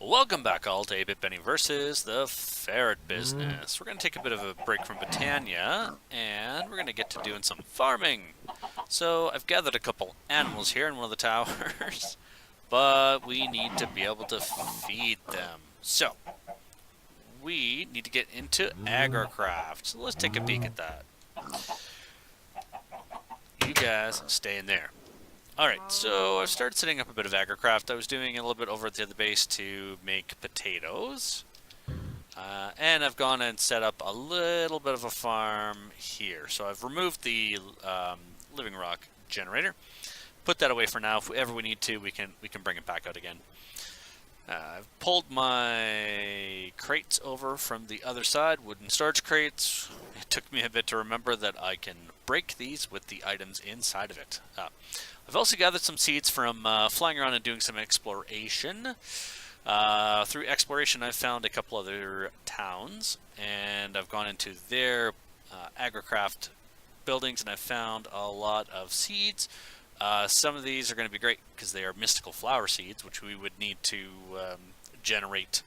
Welcome back all to 8-Bit Benny versus the Ferret business. We're going to take a bit of a break from Britannia, and we're going to get to doing some farming. So I've gathered a couple animals here in one of the towers, but we need to be able to feed them. So we need to get into Agricraft. So let's take a peek at that. You guys stay in there. Alright, so I've started setting up a bit of Agricraft. I was doing a little bit over at the other base to make potatoes. And I've gone and set up a little bit of a farm here. So I've removed the living rock generator. Put that away for now. If ever we need to, we can bring it back out again. I've pulled my crates over from the other side, wooden storage crates. It took me a bit to remember that I can break these with the items inside of it. I've also gathered some seeds from flying around and doing some exploration. Through exploration, I've found a couple other towns, and I've gone into their Agricraft buildings, and I've found a lot of seeds. Some of these are going to be great because they are mystical flower seeds, which we would need to generate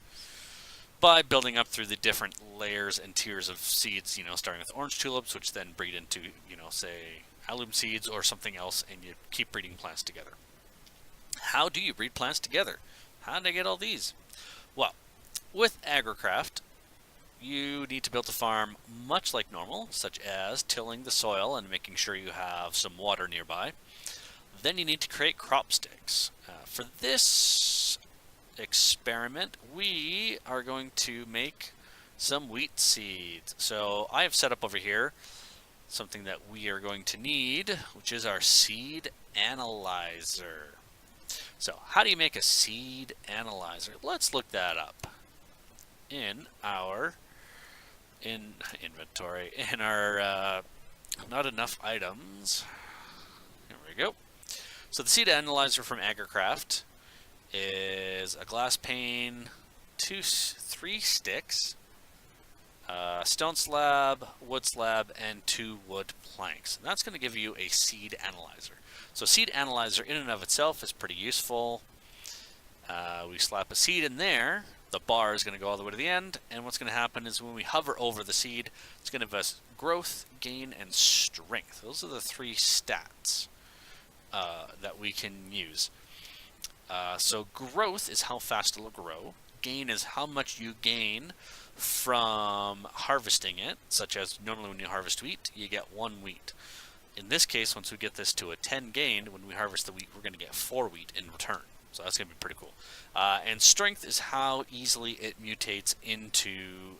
by building up through the different layers and tiers of seeds, you know, starting with orange tulips, which then breed into, you know, say, alum seeds or something else, and you keep breeding plants together. How do you breed plants together? How did I get all these? Well, with Agricraft, you need to build a farm much like normal, such as tilling the soil and making sure you have some water nearby. Then you need to create crop sticks. For this experiment, we are going to make some wheat seeds. So I have set up over here something that we are going to need, which is our seed analyzer. So how do you make a seed analyzer? Let's look that up in our inventory, in our not enough items. There we go. So the seed analyzer from Agricraft is a glass pane, 3 sticks, stone slab, wood slab, and 2 wood planks. And that's going to give you a seed analyzer. So seed analyzer in and of itself is pretty useful. We slap a seed in there. The bar is going to go all the way to the end, and what's going to happen is when we hover over the seed, it's going to give us growth, gain, and strength. Those are the 3 stats that we can use. So growth is how fast it'll grow. Gain is how much you gain from harvesting it, such as normally when you harvest wheat, you get 1 wheat. In this case, once we get this to a 10 gain, when we harvest the wheat, we're going to get 4 wheat in return. So that's going to be pretty cool. And strength is how easily it mutates into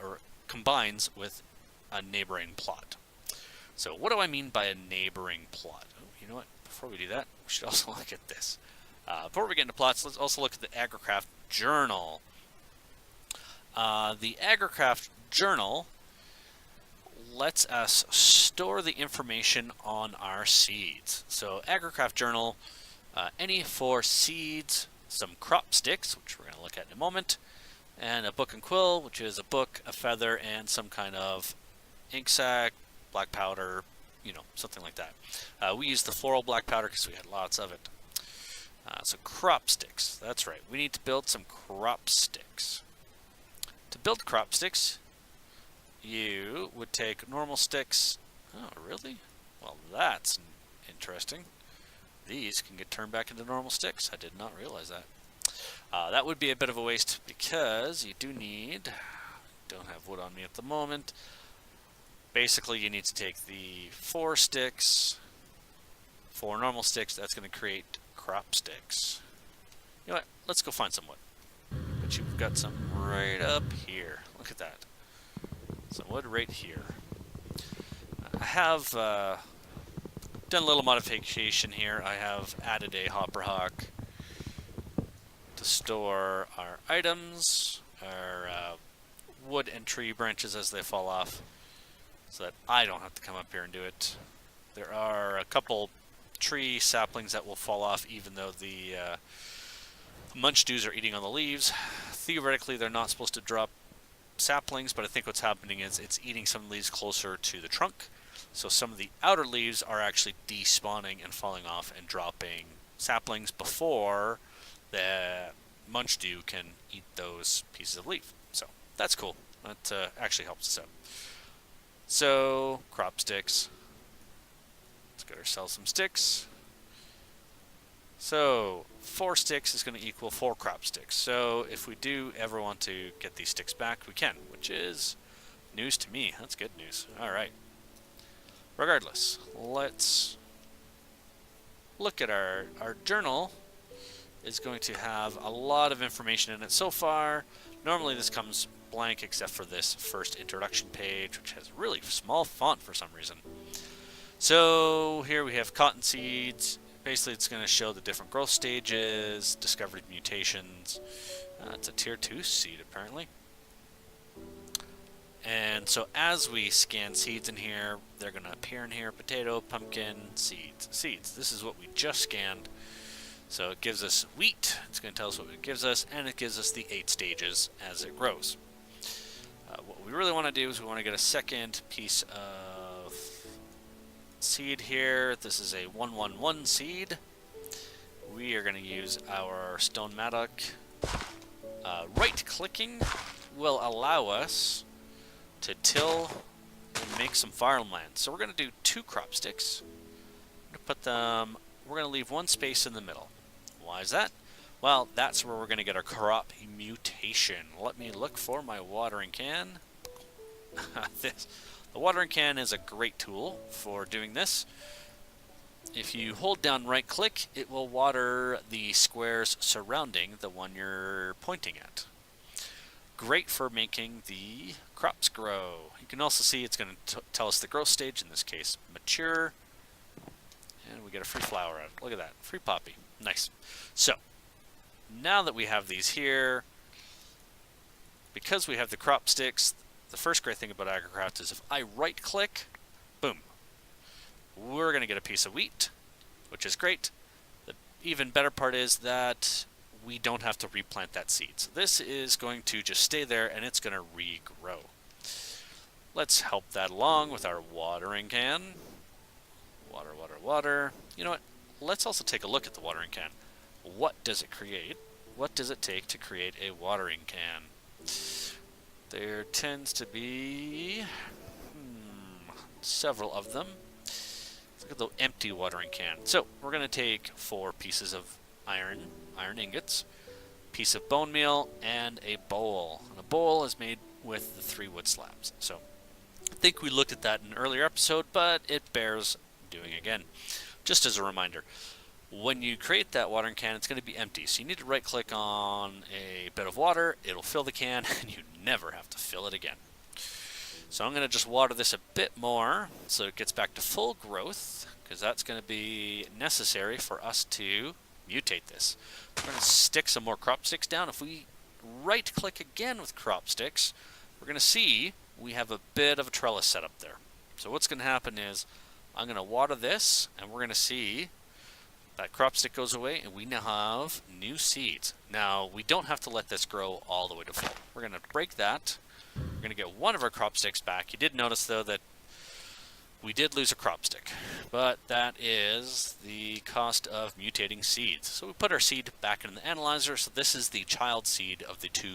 or combines with a neighboring plot. So what do I mean by a neighboring plot? Oh, you know what? Before we do that, we should also look at this. Before we get into plots, let's also look at the Agricraft journal. The Agricraft journal lets us store the information on our seeds. So Agricraft journal, any 4 seeds, some crop sticks, which we're going to look at in a moment, and a book and quill, which is a book, a feather, and some kind of ink sac, black powder, you know, something like that. We used the floral black powder because we had lots of it. So crop sticks, that's right. We need to build some crop sticks. To build crop sticks, you would take normal sticks. Oh, really? Well, that's interesting. These can get turned back into normal sticks. I did not realize that. That would be a bit of a waste because you do need, don't have wood on me at the moment. Basically, you need to take the 4 sticks, 4 normal sticks. That's going to create crop sticks. You know what? Let's go find some wood. But you've got some right up here. Look at that. Some wood right here. I have done a little modification here. I have added a hopper hock to store our items, our wood and tree branches as they fall off, so that I don't have to come up here and do it. There are a couple tree saplings that will fall off even though the munch dews are eating on the leaves. Theoretically, they're not supposed to drop saplings, but I think what's happening is it's eating some leaves closer to the trunk. So some of the outer leaves are actually despawning and falling off and dropping saplings before the munch dew can eat those pieces of leaf. So that's cool. That actually helps us out. So crop sticks. Let's get ourselves some sticks. So 4 sticks is going to equal 4 crop sticks. So if we do ever want to get these sticks back, we can, which is news to me. That's good news. All right. Regardless, let's look at our journal. Is going to have a lot of information in it so far. Normally this comes blank except for this first introduction page, which has really small font for some reason. So here we have cotton seeds. Basically, it's going to show the different growth stages, discovered mutations. It's a tier 2 seed, apparently. And so as we scan seeds in here, they're going to appear in here. Potato, pumpkin, seeds. Seeds. This is what we just scanned. So it gives us wheat. It's going to tell us what it gives us, and it gives us the 8 stages as it grows. What we really want to do is we want to get a second piece of seed here. This is a 111 seed. We are going to use our stone mattock. Right clicking will allow us to till and make some farmland. So we're going to do 2 crop sticks. We're going to leave 1 space in the middle. Why is that? Well, that's where we're going to get our crop mutation. Let me look for my watering can. The watering can is a great tool for doing this. If you hold down right click, it will water the squares surrounding the one you're pointing at. Great for making the crops grow. You can also see it's going to tell us the growth stage, in this case mature, and we get a free flower out of it. Look at that, free poppy. Nice. So now that we have these here, because we have the crop sticks, the first great thing about Agricraft is if I right click, boom, we're going to get a piece of wheat, which is great. The even better part is that we don't have to replant that seed. So this is going to just stay there and it's going to regrow. Let's help that along with our watering can. Water, water, water. You know what? Let's also take a look at the watering can. What does it create? What does it take to create a watering can? There tends to be several of them. Let's look at the empty watering can. So we're going to take 4 pieces of iron ingots, piece of bone meal, and a bowl. And a bowl is made with the 3 wood slabs. So I think we looked at that in an earlier episode, but it bears doing again. Just as a reminder, when you create that watering can, it's going to be empty. So you need to right click on a bit of water, it'll fill the can, and you never have to fill it again. So I'm going to just water this a bit more so it gets back to full growth, because that's going to be necessary for us to mutate this. We're going to stick some more crop sticks down. If we right click again with crop sticks, we're going to see we have a bit of a trellis set up there. So what's going to happen is I'm going to water this, and we're going to see that crop stick goes away, and we now have new seeds. Now, we don't have to let this grow all the way to full. We're going to break that. We're going to get 1 of our crop sticks back. You did notice, though, that we did lose a crop stick, but that is the cost of mutating seeds. So we put our seed back in the analyzer. So this is the child seed of the 2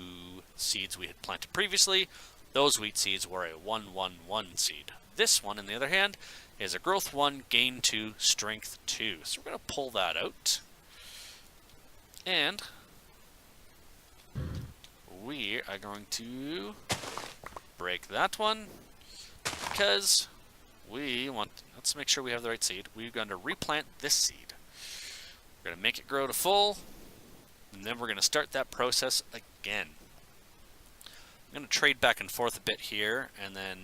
seeds we had planted previously. Those wheat seeds were a 111 seed. This one, on the other hand, is a growth 1, gain 2, strength 2. So we're going to pull that out. And we are going to break that one because we want, let's make sure we have the right seed. We're going to replant this seed. We're going to make it grow to full, and then we're going to start that process again. I'm going to trade back and forth a bit here, and then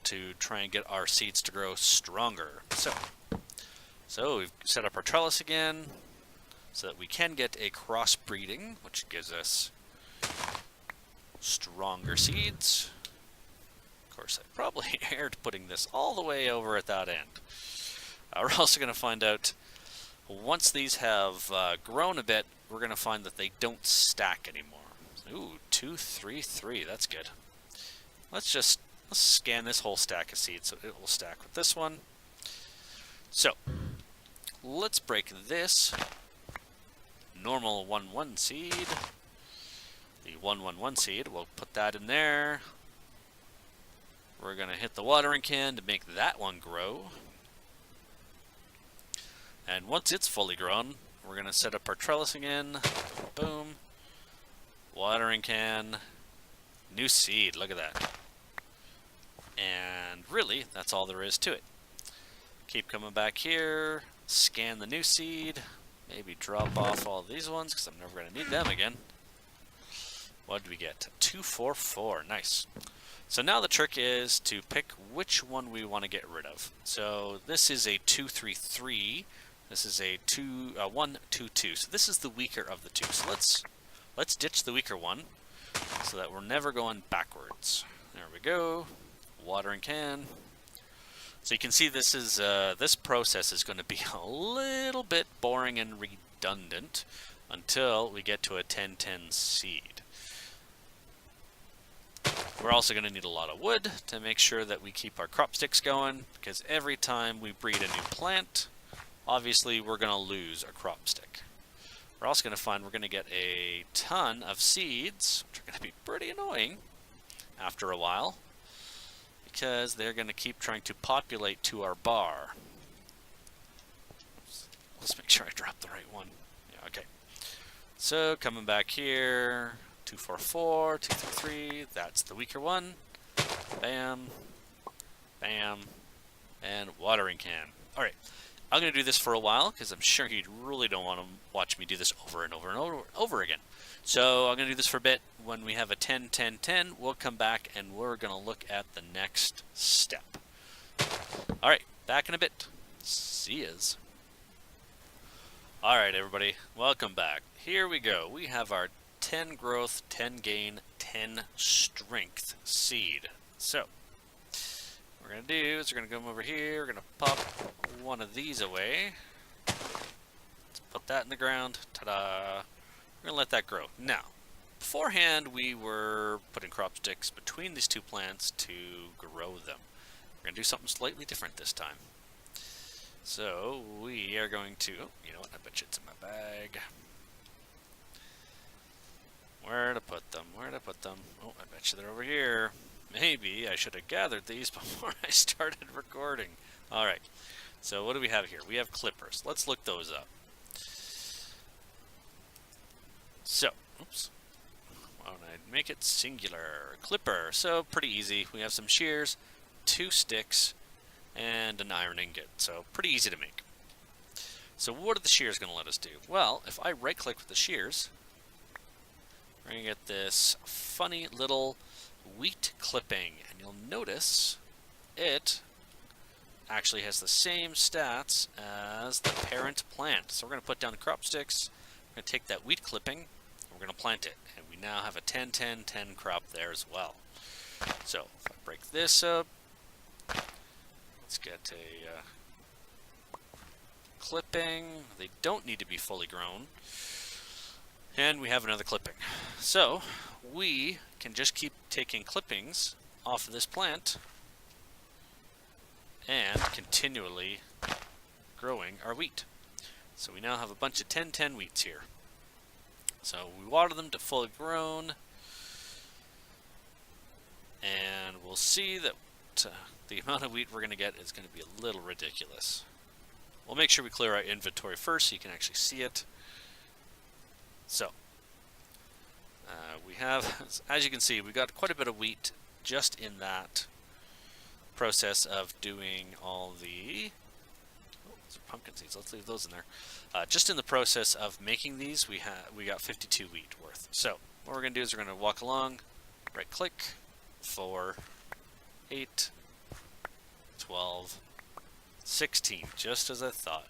to try and get our seeds to grow stronger. So we've set up our trellis again so that we can get a crossbreeding, which gives us stronger seeds. Of course, I probably erred putting this all the way over at that end. We're also going to find out once these have grown a bit, we're going to find that they don't stack anymore. Ooh, 2, 3, 3. That's good. Let's scan this whole stack of seeds so it will stack with this one. So let's break this normal 1-1 seed the 111 seed. We'll put that in there. We're going to hit the watering can to make that one grow. And once it's fully grown, we're going to set up our trellis again. Boom. Watering can. New seed. Look at that. And really, that's all there is to it. Keep coming back here. Scan the new seed. Maybe drop off all these ones because I'm never going to need them again. What did we get? 244. Nice. So now the trick is to pick which one we want to get rid of. So this is a 233. This is a 122. So this is the weaker of the two. So let's ditch the weaker one so that we're never going backwards. There we go. Watering can. So you can see this is this process is going to be a little bit boring and redundant until we get to a 1010 seed. We're also going to need a lot of wood to make sure that we keep our crop sticks going, because every time we breed a new plant, obviously we're going to lose a crop stick. We're also going to find we're going to get a ton of seeds, which are going to be pretty annoying after a while, because they're going to keep trying to populate to our bar. Let's make sure I drop the right one. Yeah, okay. So coming back here, 244, 233, that's the weaker one. Bam, bam, and watering can. Alright, I'm going to do this for a while because I'm sure you really don't want to watch me do this over and over and over again. So I'm going to do this for a bit. When we have a 10, 10, 10, we'll come back and we're going to look at the next step. Alright, back in a bit. See yas. Alright everybody, welcome back. Here we go. We have our 10 growth, 10 gain, 10 strength seed. So, what we're going to do is we're going to come over here, we're going to pop one of these away. Let's put that in the ground. Ta-da! We're going to let that grow. Now, beforehand we were putting crop sticks between these two plants to grow them. We're going to do something slightly different this time. So, we are going to, oh, you know what, I bet you it's in my bag. Where to put them? Where to put them? Oh, I bet you they're over here. Maybe I should have gathered these before I started recording. Alright, so what do we have here? We have clippers. Let's look those up. So, oops. Why don't I make it singular? Clipper. So, pretty easy. We have some shears, 2 sticks, and an iron ingot. So, pretty easy to make. So, what are the shears going to let us do? Well, if I right-click with the shears, we're going to get this funny little wheat clipping, and you'll notice it actually has the same stats as the parent plant. So we're going to put down the crop sticks, we're going to take that wheat clipping, and we're going to plant it, and we now have a 10, 10, 10 crop there as well. So if I break this up, let's get a clipping. They don't need to be fully grown. And we have another clipping. So, we can just keep taking clippings off of this plant and continually growing our wheat. So we now have a bunch of 10-10 wheats here. So we water them to fully grown, and we'll see that the amount of wheat we're going to get is going to be a little ridiculous. We'll make sure we clear our inventory first so you can actually see it. So, we have, as you can see, we got quite a bit of wheat just in that process of doing all the, oh, those are pumpkin seeds, let's leave those in there. Just in the process of making these, we got 52 wheat worth. So, what we're going to do is we're going to walk along, right click, 4, 8, 12, 16, just as I thought.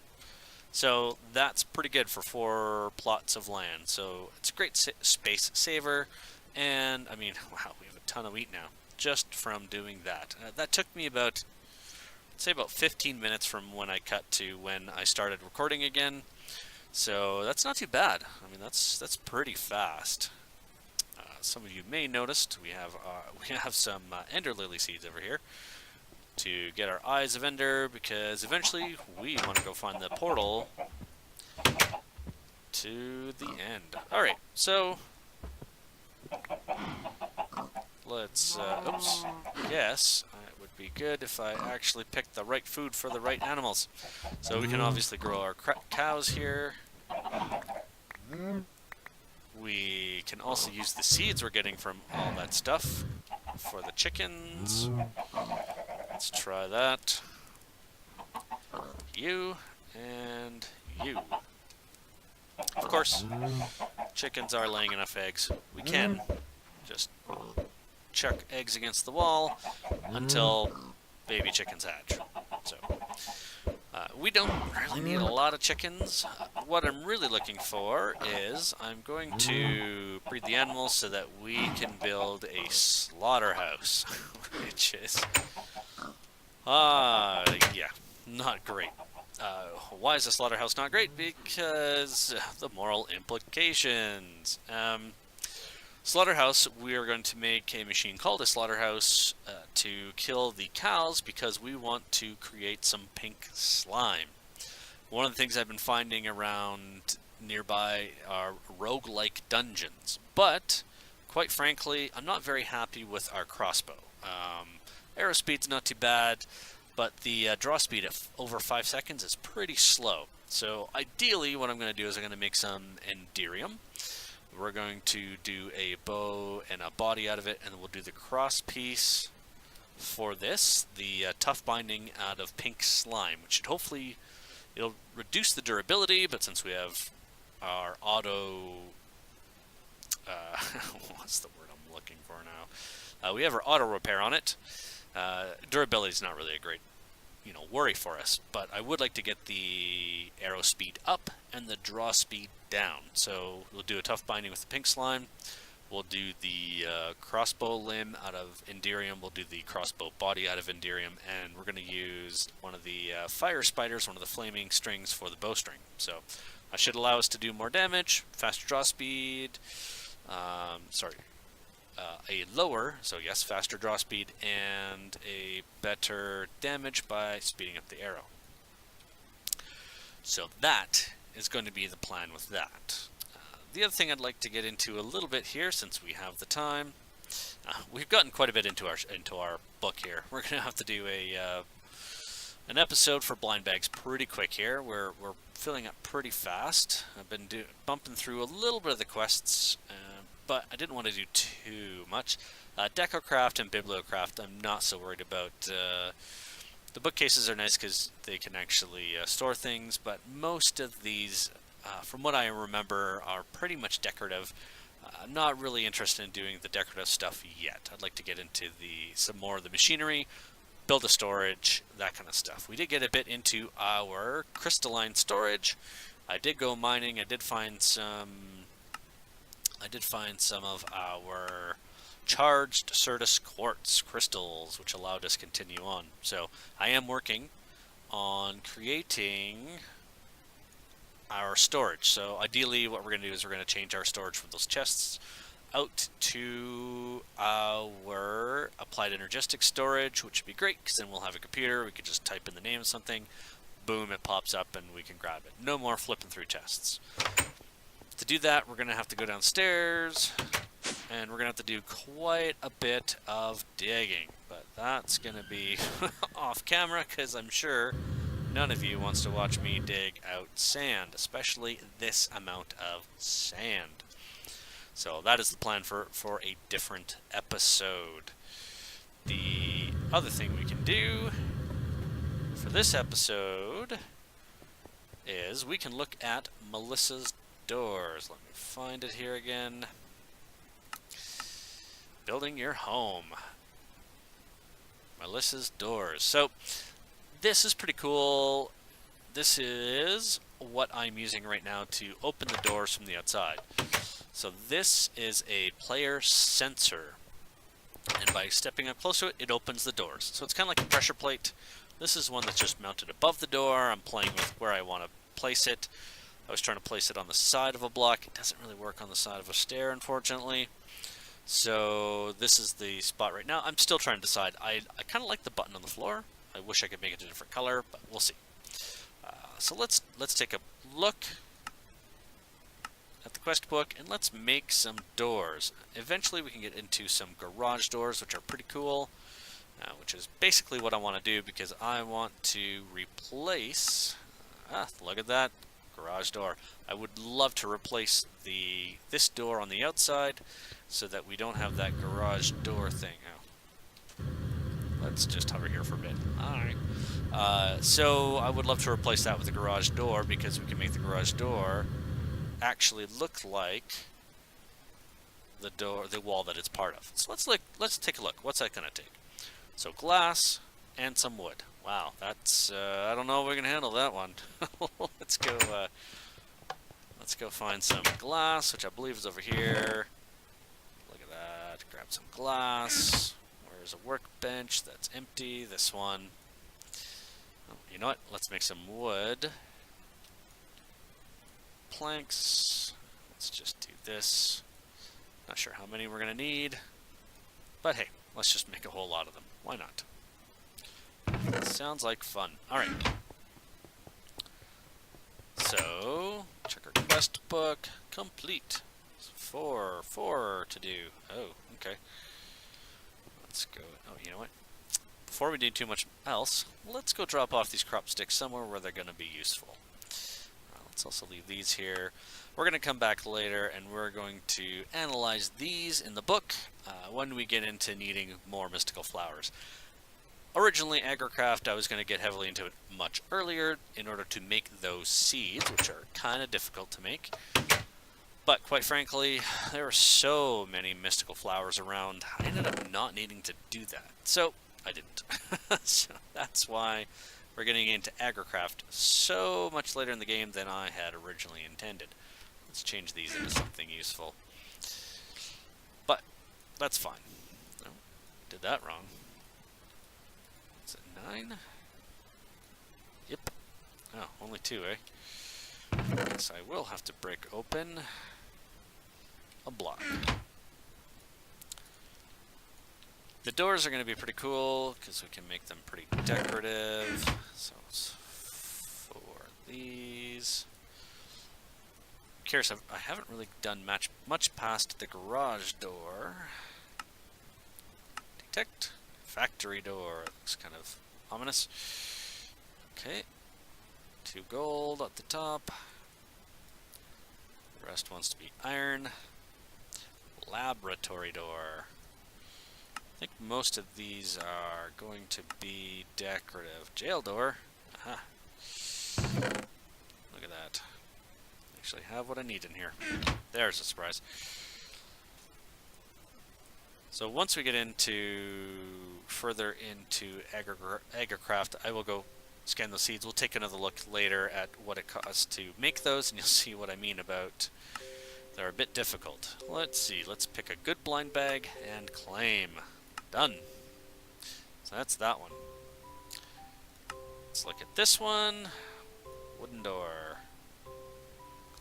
So that's pretty good for 4 plots of land. So it's a great space saver, and I mean, wow, we have a ton of wheat now just from doing that. That took me about, I'd say about 15 minutes from when I cut to when I started recording again. So that's not too bad. I mean, that's pretty fast. Some of you may noticed we have some ender lily seeds over here to get our eyes of ender, because eventually we want to go find the portal to the end. Alright, so Let's, oops, yes, it would be good if I actually picked the right food for the right animals. So we can obviously grow our cows here. We can also use the seeds we're getting from all that stuff for the chickens. Let's try that. You and you. Of course, chickens are laying enough eggs. We can just chuck eggs against the wall until baby chickens hatch. So we don't really need a lot of chickens. What I'm really looking for is I'm going to breed the animals so that we can build a slaughterhouse, which is yeah, not great. Why is a slaughterhouse not great? Because the moral implications. Slaughterhouse, we are going to make a machine called a slaughterhouse to kill the cows because we want to create some pink slime. One of the things I've been finding around nearby are roguelike dungeons, but quite frankly, I'm not very happy with our crossbow. Arrow speed's not too bad, but the draw speed at over 5 seconds is pretty slow. So ideally, what I'm going to do is I'm going to make some enderium. We're going to do a bow and a body out of it, and then we'll do the cross piece for this, the tough binding out of pink slime, which should hopefully, it'll reduce the durability, but since we have our auto, what's the word I'm looking for now? We have our auto repair on it. Durability is not really a great, worry for us, but I would like to get the arrow speed up and the draw speed down. So we'll do a tough binding with the pink slime. We'll do the crossbow limb out of enderium. We'll do the crossbow body out of enderium, and we're going to use one of the fire spiders, one of the flaming strings for the bowstring. So that should allow us to do more damage, faster draw speed, a lower, so yes, faster draw speed, and a better damage by speeding up the arrow. So that is going to be the plan with that. The other thing I'd like to get into a little bit here, since we have the time, we've gotten quite a bit into our book here. We're going to have to do an episode for blind bags pretty quick here. We're filling up pretty fast. I've been bumping through a little bit of the quests, but I didn't want to do too much. Decocraft and Bibliocraft, I'm not so worried about. The bookcases are nice because they can actually store things, but most of these, from what I remember, are pretty much decorative. I'm not really interested in doing the decorative stuff yet. I'd like to get into some more of the machinery, build a storage, that kind of stuff. We did get a bit into our crystalline storage. I did go mining. I did find some of our charged Certus quartz crystals, which allowed us to continue on. So I am working on creating our storage. So ideally what we're going to do is we're going to change our storage from those chests out to our applied energistic storage, which would be great because then we'll have a computer. We could just type in the name of something, boom, it pops up and we can grab it. No more flipping through chests. To do that, we're going to have to go downstairs, and we're going to have to do quite a bit of digging. But that's going to be off camera, because I'm sure none of you wants to watch me dig out sand, especially this amount of sand. So that is the plan for a different episode. The other thing we can do for this episode is we can look at Malisis Doors. Let me find it here again. Building your home. Malisis Doors. So this is pretty cool. This is what I'm using right now to open the doors from the outside. So this is a player sensor, and by stepping up close to it, it opens the doors. So it's kind of like a pressure plate. This is one that's just mounted above the door. I'm playing with where I want to place it. I was trying to place it on the side of a block. It doesn't really work on the side of a stair, unfortunately. So this is the spot right now. I'm still trying to decide. I kind of like the button on the floor. I wish I could make it a different color, but we'll see. So let's take a look at the quest book, and let's make some doors. Eventually we can get into some garage doors, which are pretty cool, which is basically what I want to do, because I want to replace... look at that garage door. I would love to replace this door on the outside so that we don't have that garage door thing. Oh. Let's just hover here for a bit. Alright. So I would love to replace that with the garage door, because we can make the garage door actually look like the wall that it's part of. So let's take a look. What's that gonna take? So glass and some wood. Wow, that's I don't know if we can handle that one. Let's go find some glass, which I believe is over here. Look at that. Grab some glass. Where's a workbench? That's empty. This one. Oh, you know what? Let's make some wood. Planks. Let's just do this. Not sure how many we're gonna need, but hey, let's just make a whole lot of them. Why not? Sounds like fun. Alright. So, check our quest book. Complete. 4 to do. Oh, okay. Let's go. Oh, you know what? Before we do too much else, let's go drop off these crop sticks somewhere where they're going to be useful. Let's also leave these here. We're going to come back later and we're going to analyze these in the book when we get into needing more mystical flowers. Originally, Agricraft, I was going to get heavily into it much earlier in order to make those seeds, which are kind of difficult to make. But quite frankly, there are so many mystical flowers around, I ended up not needing to do that. So, I didn't. So that's why we're getting into Agricraft so much later in the game than I had originally intended. Let's change these into something useful. But, that's fine. Oh, did that wrong. Is it 9? Yep. Oh, only 2, eh? Yes, I will have to break open a block. The doors are going to be pretty cool because we can make them pretty decorative. So it's 4 of these. I'm curious, I haven't really done much past the garage door. Detect. Factory door. Looks kind of ominous. Okay. 2 gold at the top. The rest wants to be iron. Laboratory door. I think most of these are going to be decorative. Jail door. Aha. Look at that. Actually have what I need in here. There's a surprise. So once we get further into Agricraft, I will go scan those seeds. We'll take another look later at what it costs to make those, and you'll see what I mean about they're a bit difficult. Let's see. Let's pick a good blind bag and claim. Done. So that's that one. Let's look at this one. Wooden door.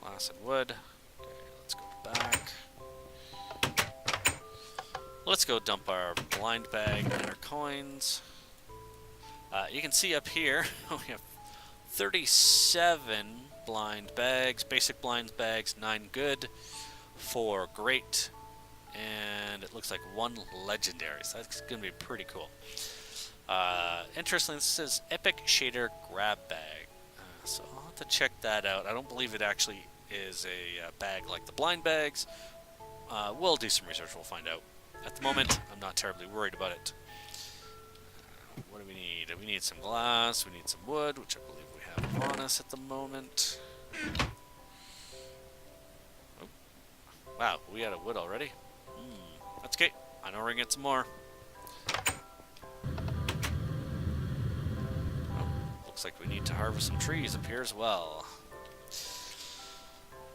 Glass and wood. Okay, let's go back. Let's go dump our blind bag and our coins. You can see up here we have 37 blind bags, basic blind bags, 9 good, 4 great, and it looks like 1 legendary, so that's going to be pretty cool. Interestingly, this says Epic Shader Grab Bag, so I'll have to check that out. I don't believe it actually is a bag like the blind bags. We'll do some research, we'll find out. At the moment, I'm not terribly worried about it. What do we need? We need some glass, we need some wood, which I believe we have on us at the moment. Oh. Wow, we got a wood already? That's okay. I know we're gonna get some more. Oh, looks like we need to harvest some trees up here as well.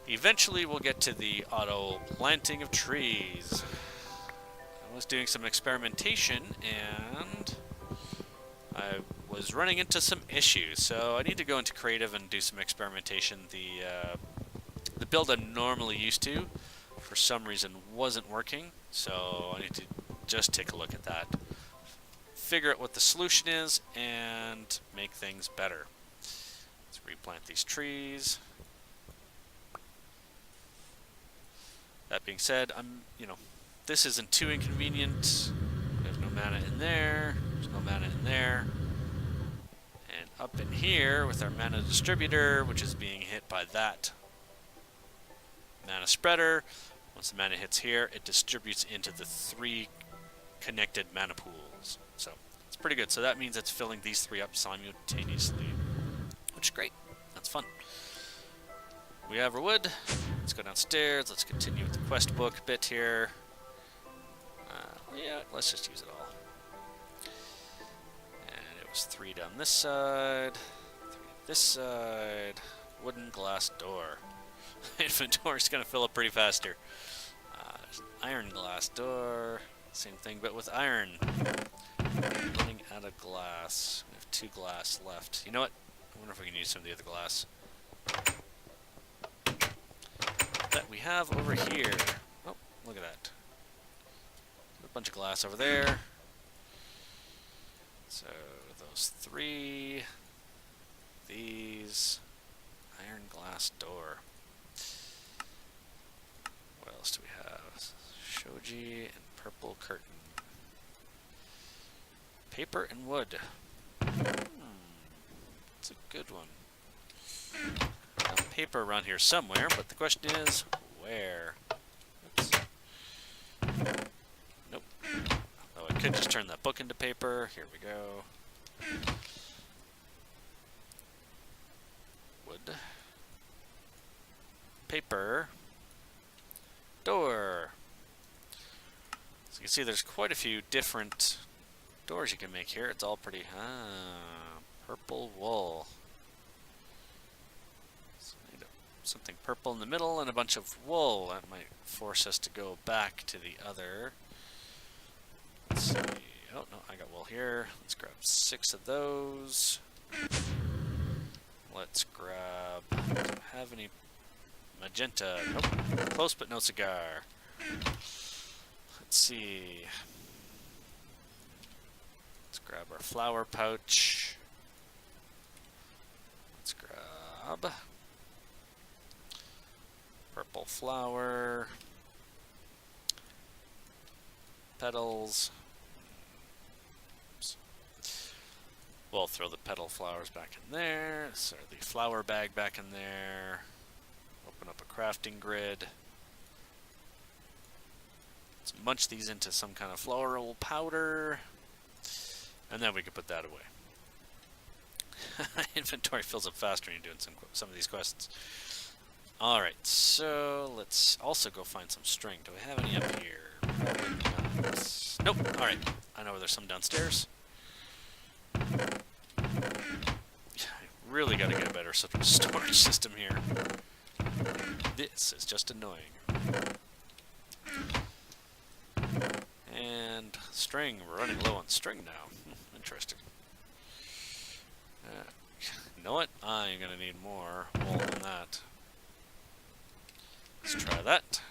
Eventually we'll get to the auto planting of trees. I was doing some experimentation and I was running into some issues, so I need to go into creative and do some experimentation. The build I'm normally used to, for some reason, wasn't working, so I need to just take a look at that, figure out what the solution is, and make things better. Let's replant these trees. That being said, this isn't too inconvenient. We have no mana in there. There's no mana in there. And up in here with our mana distributor, which is being hit by that mana spreader. Once the mana hits here, it distributes into the 3 connected mana pools. So it's pretty good. So that means it's filling these 3 up simultaneously, which is great. That's fun. We have our wood. Let's go downstairs. Let's continue with the quest book bit here. Yeah, let's just use it all. And it was 3 down this side, 3 this side. Wooden glass door. Inventory's gonna fill up pretty fast here. There's an iron glass door. Same thing, but with iron. Running out of glass. We have 2 glass left. You know what? I wonder if we can use some of the other glass that we have over here. Oh, look at that. A bunch of glass over there. So those 3, these, iron glass door. What else do we have? Shoji and purple curtain. Paper and wood. It's a good one. Paper around here somewhere, but the question is, where? Oops. Nope. Oh, I could just turn that book into paper. Here we go. Wood. Paper. Door. So you can see there's quite a few different doors you can make here. It's all pretty... purple wool. Something purple in the middle and a bunch of wool. That might force us to go back to the other. Let's see. Oh, no, I got wool here. Let's grab 6 of those. Let's grab... Don't have any magenta. Nope. Close but no cigar. Let's see. Let's grab our flower pouch. Let's grab... purple flower, petals. Oops. We'll throw the petal flowers back in there. So the flower bag back in there. Open up a crafting grid. Let's munch these into some kind of floral powder, and then we can put that away. Inventory fills up faster when you're doing some of these quests. Alright, so let's also go find some string. Do I have any up here? Probably not. Nope. Alright, I know there's some downstairs. I really gotta get a better storage system here. This is just annoying. And string, we're running low on string now. Interesting. You know what? I'm gonna need more wool than that. Let's try that.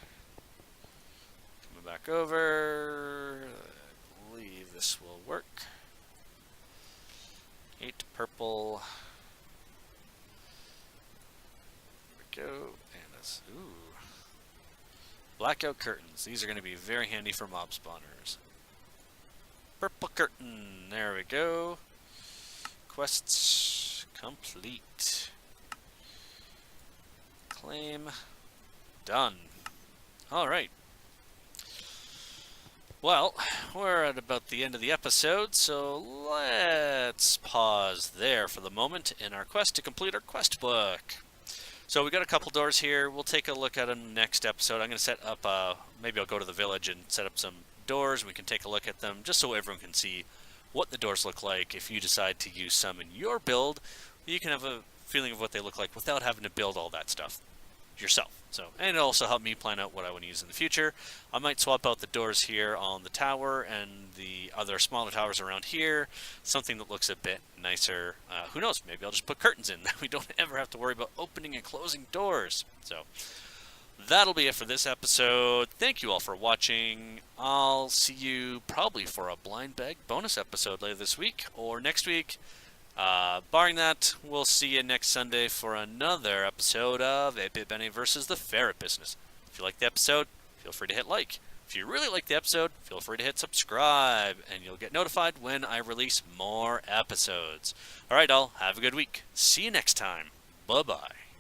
Coming back over. I believe this will work. 8 purple. There we go. And this. Ooh. Blackout curtains. These are going to be very handy for mob spawners. Purple curtain. There we go. Quests complete. Claim. Done. Alright. Well, we're at about the end of the episode, so let's pause there for the moment in our quest to complete our quest book. So we got a couple doors here. We'll take a look at them next episode. I'm going to set up, maybe I'll go to the village and set up some doors. We can take a look at them just so everyone can see what the doors look like. If you decide to use some in your build, you can have a feeling of what they look like without having to build all that stuff yourself. So, and it'll also help me plan out what I want to use in the future. I might swap out the doors here on the tower and the other smaller towers around here. Something that looks a bit nicer. Who knows? Maybe I'll just put curtains in. We don't ever have to worry about opening and closing doors. So, that'll be it for this episode. Thank you all for watching. I'll see you probably for a blind bag bonus episode later this week or next week. Barring that, we'll see you next Sunday for another episode of 8-Bit Benny versus the Ferret Business. If you like the episode, feel free to hit like. If you really like the episode, feel free to hit subscribe, and you'll get notified when I release more episodes. All right, all, have a good week. See you next time. Bye-bye.